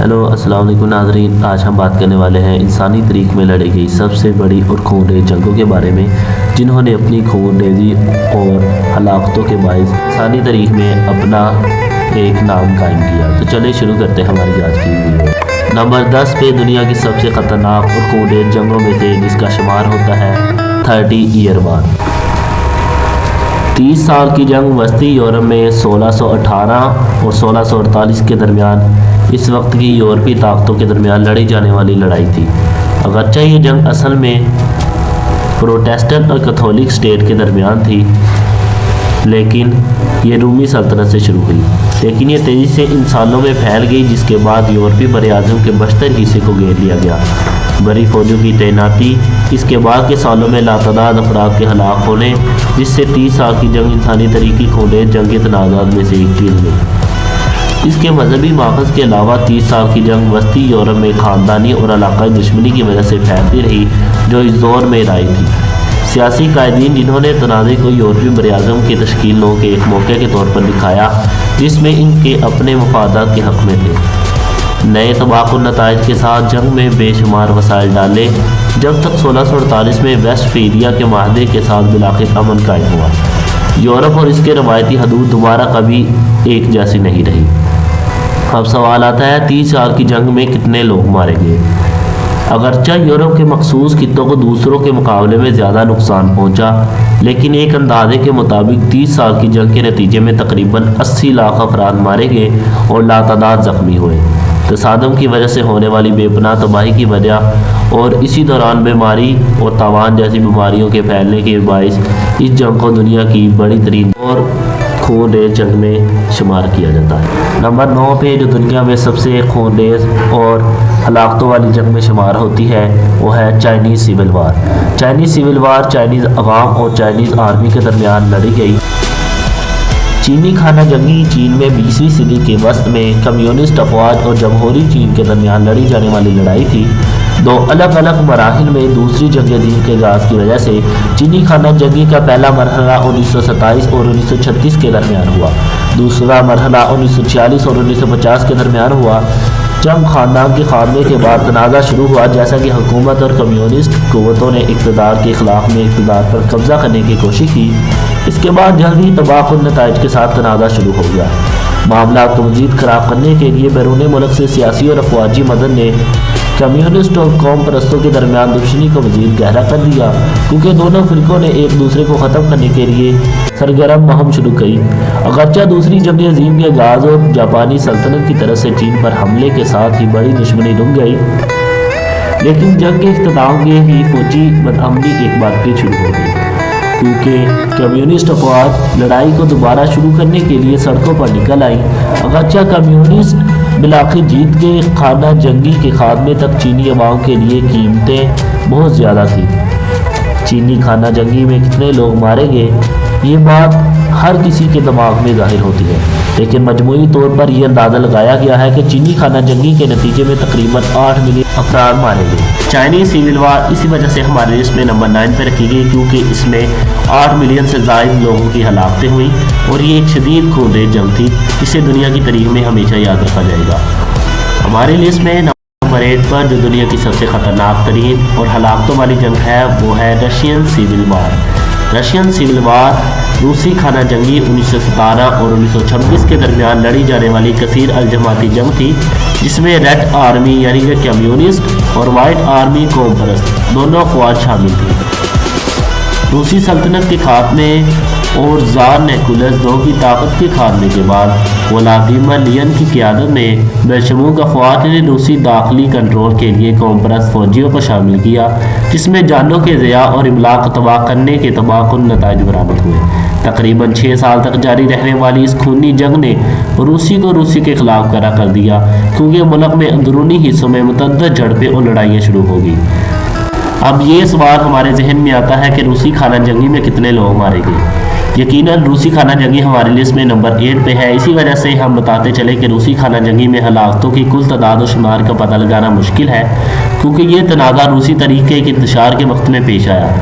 Hello अस्सलाम वालेकुम नाज़रीन। आज हम बात करने वाले हैं इंसानी तारीख में लड़ी गई सबसे बड़ी और खूनरेज़ जंगों के बारे में, जिन्होंने अपनी खूनरेज़ी और हलाकतों के बायस इंसानी तारीख में अपना एक नाम कायम किया। तो चलिए शुरू करते हैं हमारी आज की वीडियो। नंबर 10 पे दुनिया की सबसे ख़तरनाक और खूनरेज़ जंगों में से जिसका शुमार होता है 30 ईयर वार। 30 साल की जंग वस्ती यूरोप में 1618 और 1648 के दरमियान इस वक्त की यूरोपीय ताकतों के दरमियान लड़ी जाने वाली लड़ाई थी। अगरचे ये जंग असल में प्रोटेस्टेंट और कैथोलिक स्टेट के दरमियान थी, लेकिन ये रूमी सल्तनत से शुरू हुई, लेकिन ये तेज़ी से इंसानों में फैल गई, जिसके बाद यूरोपीय बरआज़म के बशतर हिस्से को घेर लिया गया। बड़ी फौजों की तैनाती, इसके बाद के सालों में लातादाद अफराद के हलाक होने, जिससे 30 साल की जंग इंसानी तरीक़ी खूनरेज़ जंग के तनाज़ात में से एक चीज़ गई। इसके मजहबी माखज़ के अलावा 30 साल की जंग वस्ती यूरोप में ख़ानदानी और इलाक़ाई दुश्मनी की वजह से फैलती रही, जो इस दौर में राय थी। सियासी कायदीन, जिन्होंने तनाज़े को यूरोपीय बरआज़म की तश्कील के एक मौके के तौर पर दिखाया, जिसमें इनके अपने मफादात के हक़ में थे। नए तबाक़ुल नताइज के साथ जंग में बेशुमार वसाइल डाले, जब तक 1648 में वेस्टफीलिया के माहदे के साथ बिलाखिर अमन कायम हुआ। यूरोप और इसके रवायती हदूद दोबारा कभी एक जैसी नहीं रही। अब सवाल आता है, 30 साल की जंग में कितने लोग मारे गए? अगरचे यूरोप के मखसूस खित्तों को दूसरों के मुकाबले में ज़्यादा नुकसान पहुंचा, लेकिन एक अंदाजे के मुताबिक 30 साल की जंग के नतीजे में तकरीबन 80 लाख अफराद मारे गए और लातादाद ज़ख्मी हुए। तसादम की वजह से होने वाली बेपनाह तबाही की वजह और इसी दौरान बीमारी और तावान जैसी बीमारियों के फैलने के बायस इस जंग को दुनिया की बड़ी तरीन और खूनरेज़ जंग में शुमार किया जाता है। नंबर 9 पे जो दुनिया में सबसे खूनरेज़ और हलाकतों वाली जंग में शुमार होती है, वो है Chinese civil war. Chinese civil war Chinese अवाम और चाइनीज़ आर्मी के दरमियान लड़ी गई। चीनी खाना जंगी चीन में 20वीं सदी के वस्त में कम्युनिस्ट अफवाज और जमहूरी चीन के दरमियान लड़ी जाने वाली लड़ाई थी। दो अलग अलग मराहिल में दूसरी जंग अज़ीम के आगाज़ की वजह से चीनी खाना जंगी का पहला मरहला 1927 और 1936 के दरमियान हुआ। दूसरा मरहला 1946 और 1950 के दरमियान हुआ, जब ख़ानदान के खात्मे के बाद तनाज़ा शुरू हुआ, जैसा कि हुकूमत और कम्युनिस्ट क़ुव्वतों ने इक़्तिदार के ख़िलाफ़ में इक़्तिदार पर कब्ज़ा करने की कोशिश की। इसके बाद जल्द ही तबाक़ुल नताइज के साथ तनाज़ा शुरू हो गया। मामला को मज़ीद ख़राब करने के लिए बैरून मुल्क से सियासी और अफवाजी मदद ने कम्युनिस्ट और कौम परस्तों के दरमियान दुश्मनी को मज़ीद गहरा कर दिया, क्योंकि दोनों फ़िरक़ों ने एक दूसरे को ख़त्म करने के लिए सरगर्म मुहिम शुरू की। अगरचे दूसरी जंग अज़ीम के आगाज़ और जापानी सल्तनत की तरफ से चीन पर हमले के साथ ही बड़ी दुश्मनी रुक गई, लेकिन जंग के इख्तिताम के ही फौजी बदअमनी एक बार फिर शुरू हो गई, क्योंकि कम्युनिस्ट अफवाज लड़ाई को दोबारा शुरू करने के लिए सड़कों पर निकल आई। अगरचे कम्युनिस्ट बिलाखिर जीत के खाना जंगी के खात्मे तक चीनी अवाम के लिए कीमतें बहुत ज़्यादा थी। चीनी खाना जंगी में कितने लोग मारे गए, ये बात हर किसी के दिमाग में ज़ाहिर होती है, लेकिन मजमूई तौर पर यह अंदाज़ा लगाया गया है कि चीनी खाना जंगी के नतीजे में तकरीबन 8 मिलियन अफराद मारे गए। चाइनीज़ सिविल वार इसी वजह से हमारे लिस्ट में नंबर 9 पर रखी गई, क्योंकि इसमें 8 मिलियन से ज़ायद लोगों की हलाकतें हुई और ये एक शदीद खूनरेज़ जंग थी, जिसे दुनिया की तारीख में हमेशा याद रखा जाएगा। हमारी लिस्ट में नंबर 8 पर जो दुनिया की सबसे ख़तरनाक तरीन और हलाकतों वाली जंग है, वो है Russian civil war. Russian civil war रूसी खाना जंगी 1917 और 1926 के दरमियान लड़ी जाने वाली कसीर अलजमाती जंग थी, जिसमें रेड आर्मी यानी कि कम्युनिस्ट और वाइट आर्मी कौम परस्त दोनों अफवाज शामिल थी। रूसी सल्तनत के खात्मे और ज़ार निकोलस II की ताकत के खात्मे के बाद व्लादिमीर लेनिन की क़यादत में बेशुमार अफवाज ने रूसी दाखिली कंट्रोल के लिए कौम परस्त फौजियों को शामिल किया, जिसमें जानों के ज़िया और इमलाक को तबाह करने के तबाहकुन नताइज बरामद हुए। तकरीबन 6 साल तक जारी रहने वाली इस खूनी जंग ने रूसी को रूसी के ख़िलाफ़ खड़ा कर दिया, क्योंकि मुल्क में अंदरूनी हिस्सों में मुतअद्दिद झड़पें और लड़ाइयाँ शुरू हो गई। अब ये सवाल हमारे जहन में आता है कि रूसी खाना जंगी में कितने लोग मारे गए। यकीनन रूसी खाना जंगी हमारी लिस्ट में नंबर 8 पे है। इसी वजह से हम बताते चले कि रूसी खाना जंगी में हलाकतों की कुल तादाद और शुमार का पता लगाना मुश्किल है, क्योंकि ये तनाज़ा रूसी तरीके के इंतशार के वक्त में पेश आया,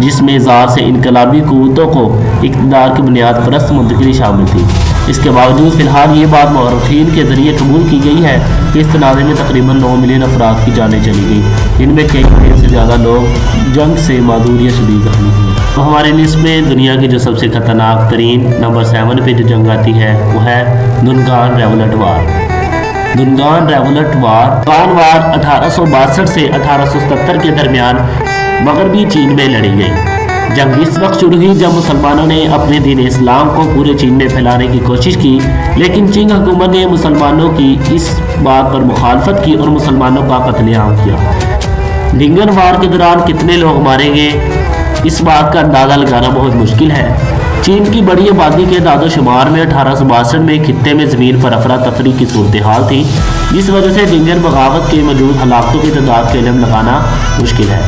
जिसमें ज़ार से इनकलाबी क़ुव्वतों को इक़्तिदार की बुनियाद परस्त मुंतकिली शामिल थी। इसके बावजूद फ़िलहाल ये बात मौरख़ीन के ज़रिए कबूल की गई है कि इस तनाज़े में तकरीबन 9 मिलियन अफराद की जानें चली गई, जिनमें कई मिलियन से ज़्यादा लोग जंग से मादूर या शदीद जख्मी हुए। तो हमारी लिस्ट में दुनिया की जो सबसे ख़तरनाक तरीन नंबर 7 पे जो जंग आती है वो है दुनगान रेवोल्यूट वार। दुनगान रेवोल्यूट वार 1862 से 1877 के दरमियान मगरबी चीन में लड़ी गई। जंग इस वक्त शुरू हुई जब मुसलमानों ने अपने दीन इस्लाम को पूरे चीन में फैलाने की कोशिश की, लेकिन चीन हुकूमत ने मुसलमानों की इस बात पर मुखालफत की और मुसलमानों का कत्लेआम किया। डिंगन वार के दौरान कितने लोग मारे गए, इस बात का अंदाज़ा लगाना बहुत मुश्किल है। चीन की बड़ी आबादी के दादोशुमार में 1862 में खित्ते में ज़मीन पर अफरा तफरी की सूरत हाल थी, जिस वजह से डिंगन बगावत के मौजूद हलाकतों की तादाद का इल्म लगाना मुश्किल है।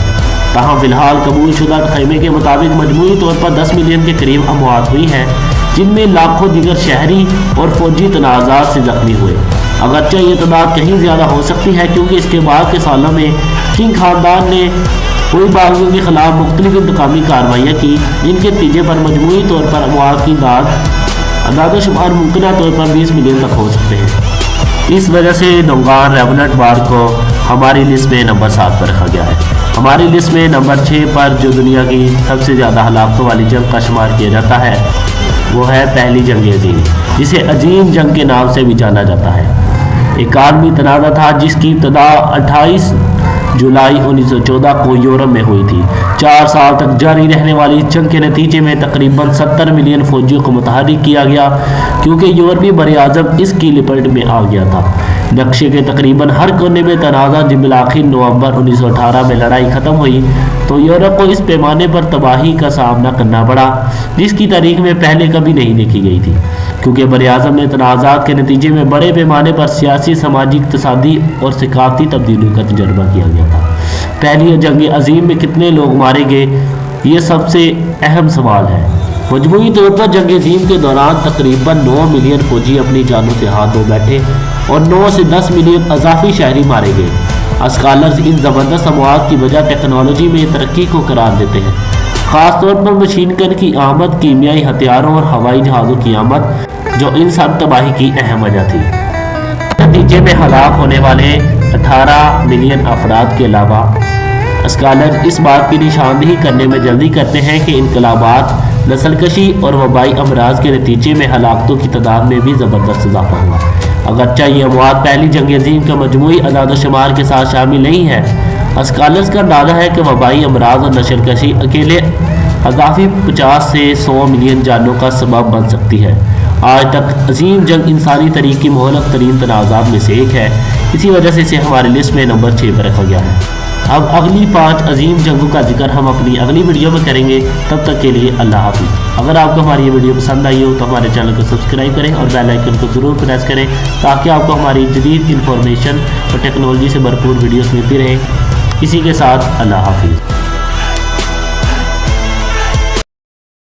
ताहम फिलहाल कबूल शुदा खैमे के मुताबिक मजमूई तौर पर 10 मिलियन के करीब अमवात हुई हैं, जिनमें लाखों दिगर शहरी और फौजी तनाज़ात से ज़ख्मी हुए। अगरचे ये तादाद कहीं ज़्यादा हो सकती है, क्योंकि इसके बाद के सालों में किंग ख़ानदान ने कोई बागियों के खिलाफ मुख्तलिफ इंतकामी कार्रवाइयाँ की, जिनके नतीजे पर मजमूई तौर पर अमवात की दादोशुमार मुमकिन तौर पर 20 मिलियन तक हो सकते हैं। इस वजह से दुनगान रेवोल्यूट वार को हमारी लिस्ट में नंबर 7 पर रखा गया है। हमारी लिस्ट में नंबर 6 पर जो दुनिया की सबसे ज़्यादा हलाकतों वाली जंग का शुमार किया जाता है वो है पहली जंग अजीम, जिसे अजीम जंग के नाम से भी जाना जाता है। एक आलमी तनाज़ा था जिसकी इब्तदा 28 जुलाई 1914 को यूरोप में हुई थी। 4 साल तक जारी रहने वाली इस जंग के नतीजे में तकरीबन 70 मिलियन फौजियों को मुतहर्रिक किया गया, क्योंकि यूरोपीय बरआज़म इसकी लिपट में आ गया था। नक्शे के तकरीबन हर कोने में तनाज़ा जब बिलाखिर नवंबर 1918 में लड़ाई ख़त्म हुई तो यूरोप को इस पैमाने पर तबाही का सामना करना पड़ा जिसकी तारीख में पहले कभी नहीं देखी गई थी, क्योंकि बरआज़म में तनाज़ात के नतीजे में बड़े पैमाने पर सियासी, सामाजिक, इक़्तिसादी और सकाफ़ती तब्दीलियों का तजर्बा किया गया था। पहली जंग अजीम में कितने लोग मारे गए, ये सबसे अहम सवाल है। मजमूई तौर पर जंग अजीम के दौरान तकरीबन 9 मिलियन फौजी अपनी जानों से हाथ धो बैठे और 9 से 10 मिलियन अज़ाफ़ी शहरी मारे गए। स्कॉलर्स इन ज़बरदस्त अमवात की वजह टेक्नोलॉजी में तरक्की को करार देते हैं, ख़ास तौर पर मशीन गन की आमद, कीमियाई हथियारों और हवाई जहाज़ों की आमद, जो इन सब तबाही की अहम वजह थी। नतीजे में हलाक होने वाले 18 मिलियन अफराद के अलावा स्कॉलर इस बात की निशानदेही करने में जल्दी करते हैं कि इनकलाबात, नस्लकशी और वबाई अमराज के नतीजे में हलाकतों की तादाद में भी ज़बरदस्त इजाफा हुआ। अगरचे ये अमवात पहली जंग अजीम के मजमूई अदाद-ओ-शुमार के साथ शामिल नहीं है। स्कॉलर्स का अंदाज़ा है कि वबाई अमराज और नस्लकशी अकेले अज़ाफ़ी 50 से 100 मिलियन जानों का सबब बन सकती है। आज तक अजीम जंग इंसानी तारीख़ की मोहलक तरीन तनाज़ात में से एक है, इसी वजह से इसे हमारी लिस्ट में नंबर 6 पर रखा गया है। अब अगली 5 अजीम जंगों का जिक्र हम अपनी अगली वीडियो में करेंगे। तब तक के लिए अल्लाह हाफ़िज़। अगर आपको हमारी ये वीडियो पसंद आई हो तो हमारे चैनल को सब्सक्राइब करें और बेल आइकन को ज़रूर प्रेस करें, ताकि आपको हमारी जदीद इंफॉर्मेशन और टेक्नोलॉजी से भरपूर वीडियोस मिलती रहे। इसी के साथ अल्लाह हाफ़िज़।